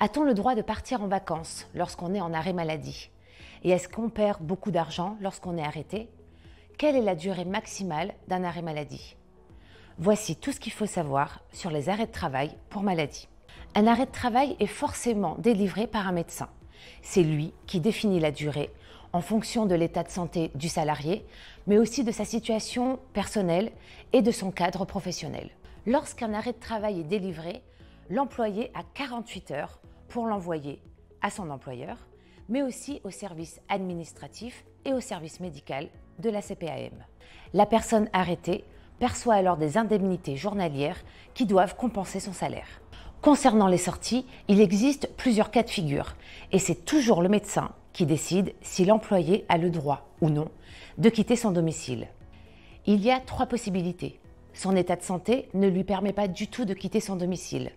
A-t-on le droit de partir en vacances lorsqu'on est en arrêt maladie? Et est-ce qu'on perd beaucoup d'argent lorsqu'on est arrêté? Quelle est la durée maximale d'un arrêt maladie? Voici tout ce qu'il faut savoir sur les arrêts de travail pour maladie. Un arrêt de travail est forcément délivré par un médecin. C'est lui qui définit la durée en fonction de l'état de santé du salarié, mais aussi de sa situation personnelle et de son cadre professionnel. Lorsqu'un arrêt de travail est délivré, l'employé a 48 heures pour l'envoyer à son employeur, mais aussi au service administratif et au service médical de la CPAM. La personne arrêtée perçoit alors des indemnités journalières qui doivent compenser son salaire. Concernant les sorties, il existe plusieurs cas de figure et c'est toujours le médecin qui décide si l'employé a le droit ou non de quitter son domicile. Il y a 3 possibilités. Son état de santé ne lui permet pas du tout de quitter son domicile.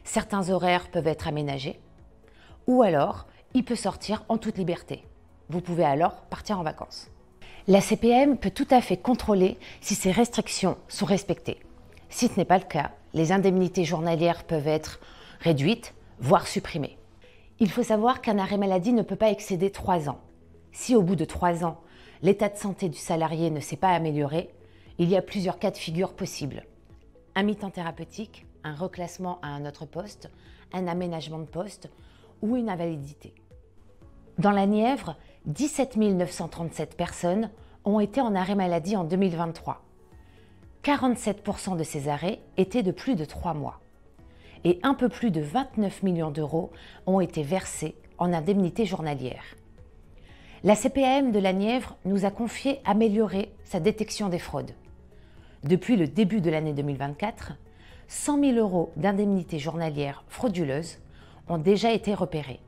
Certains horaires peuvent être aménagés ou alors il peut sortir en toute liberté. Vous pouvez alors partir en vacances. La CPAM peut tout à fait contrôler si ces restrictions sont respectées. Si ce n'est pas le cas, les indemnités journalières peuvent être réduites, voire supprimées. Il faut savoir qu'un arrêt maladie ne peut pas excéder 3 ans. Si au bout de 3 ans, l'état de santé du salarié ne s'est pas amélioré, il y a plusieurs cas de figure possibles. Un mi-temps thérapeutique, un reclassement à un autre poste, un aménagement de poste ou une invalidité. Dans la Nièvre, 17 937 personnes ont été en arrêt maladie en 2023. 47% de ces arrêts étaient de plus de 3 mois. Et un peu plus de 29 millions d'euros ont été versés en indemnités journalières. La CPAM de la Nièvre nous a confié améliorer sa détection des fraudes. Depuis le début de l'année 2024, 100 000 euros d'indemnités journalières frauduleuses ont déjà été repérés.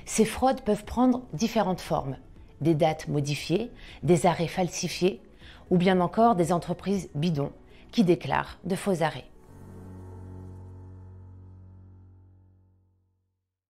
Ces fraudes peuvent prendre différentes formes, des dates modifiées, des arrêts falsifiés ou bien encore des entreprises bidons qui déclarent de faux arrêts.